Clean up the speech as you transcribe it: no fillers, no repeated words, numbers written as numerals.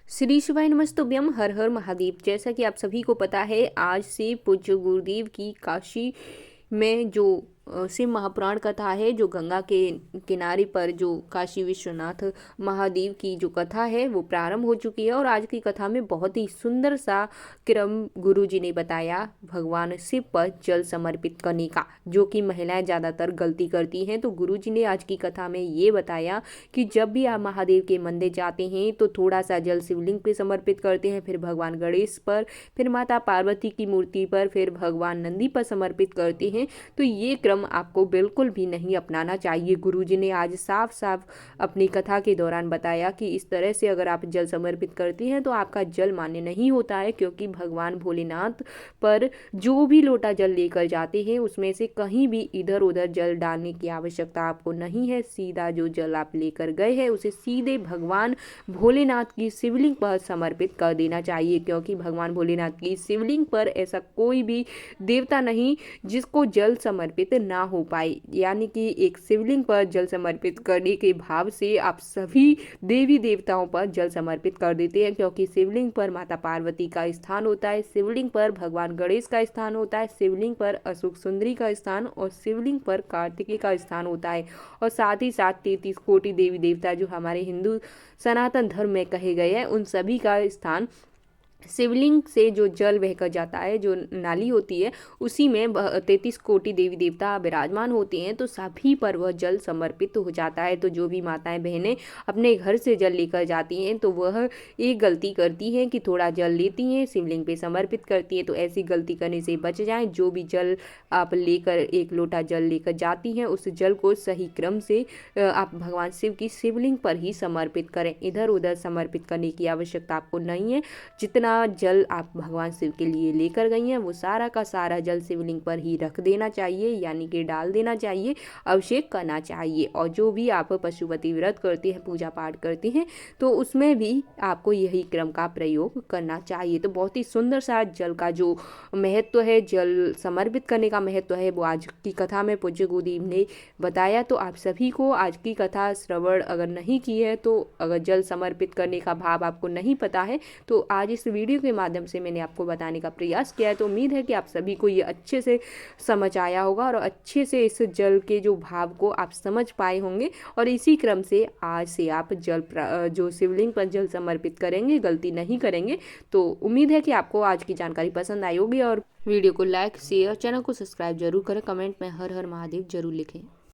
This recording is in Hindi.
श्री शिवाय नमस्तुभ्यम। हर हर महादेव। जैसा कि आप सभी को पता है, आज से पूज्य गुरुदेव की काशी में जो शिव महापुराण कथा है, जो गंगा के किनारे पर जो काशी विश्वनाथ महादेव की जो कथा है वो प्रारंभ हो चुकी है। और आज की कथा में बहुत ही सुंदर सा क्रम गुरु जी ने बताया भगवान शिव पर जल समर्पित करने का, जो कि महिलाएं ज़्यादातर गलती करती हैं। तो गुरु जी ने आज की कथा में ये बताया कि जब भी आप महादेव के मंदिर जाते हैं तो थोड़ा सा जल शिवलिंग पे समर्पित करते हैं, फिर भगवान गणेश पर, फिर माता पार्वती की मूर्ति पर, फिर भगवान नंदी पर समर्पित करते हैं। तो ये क्रम आपको बिल्कुल भी नहीं अपनाना चाहिए। गुरुजी ने आज साफ साफ अपनी कथा के दौरान बताया कि इस तरह से अगर आप जल समर्पित करती हैं तो आपका जल मान्य नहीं होता है, क्योंकि भगवान भोलेनाथ पर जो भी लोटा जल लेकर जाते हैं उसमें से कहीं भी इधर उधर जल डालने की आवश्यकता आपको नहीं है। सीधा जो जल आप लेकर गए हैं उसे सीधे भगवान भोलेनाथ की शिवलिंग पर समर्पित कर देना चाहिए, क्योंकि भगवान भोलेनाथ की शिवलिंग पर ऐसा कोई भी देवता नहीं जिसको जल समर्पित ना हो पाए। यानी कि एक शिवलिंग पर जल समर्पित करने के भाव से आप सभी देवी देवताओं पर जल समर्पित कर देते हैं, क्योंकि शिवलिंग पर माता पार्वती का स्थान होता है, शिवलिंग पर भगवान गणेश का स्थान होता है, शिवलिंग पर अशोक सुंदरी का स्थान और शिवलिंग पर कार्तिकेय का स्थान होता है। और साथ ही साथ 33 कोटि देवी देवता जो हमारे हिंदू सनातन धर्म में कहे गए हैं उन सभी का स्थान शिवलिंग से जो जल बहकर जाता है, जो नाली होती है, उसी में 33 कोटि देवी देवता विराजमान होते हैं। तो सभी पर वह जल समर्पित हो जाता है। तो जो भी माताएं बहनें अपने घर से जल लेकर जाती हैं तो वह एक गलती करती हैं कि थोड़ा जल लेती हैं, शिवलिंग पे समर्पित करती हैं। तो ऐसी गलती करने से बच जाएं। जो भी जल आप लेकर, एक लोटा जल लेकर जाती हैं, उस जल को सही क्रम से आप भगवान शिव की शिवलिंग पर ही समर्पित करें। इधर उधर समर्पित करने की आवश्यकता आपको नहीं है। जितना जल आप भगवान शिव के लिए लेकर गई हैं वो सारा का सारा जल शिवलिंग पर ही रख देना चाहिए, यानी कि डाल देना चाहिए, अभिषेक करना चाहिए। और जो भी आप पशुपति व्रत करते हैं, पूजा पाठ करते हैं, तो उसमें भी आपको यही क्रम का प्रयोग करना चाहिए। तो बहुत ही सुंदर सा जल का जो महत्व है, जल समर्पित करने का महत्व है, वो आज की कथा में पूज्य गुरुदेव ने बताया। तो आप सभी को आज की कथा श्रवण अगर नहीं की है, तो अगर जल समर्पित करने का भाव आपको नहीं पता है, तो आज इस वीडियो के माध्यम से मैंने आपको बताने का प्रयास किया है। तो उम्मीद है कि आप सभी को ये अच्छे से समझ आया होगा और अच्छे से इस जल के जो भाव को आप समझ पाए होंगे। और इसी क्रम से आज से आप जल जो शिवलिंग पर जल समर्पित करेंगे, गलती नहीं करेंगे। तो उम्मीद है कि आपको आज की जानकारी पसंद आई होगी। और वीडियो को लाइक, शेयर, चैनल को सब्सक्राइब जरूर करें, कमेंट में हर हर महादेव जरूर लिखें।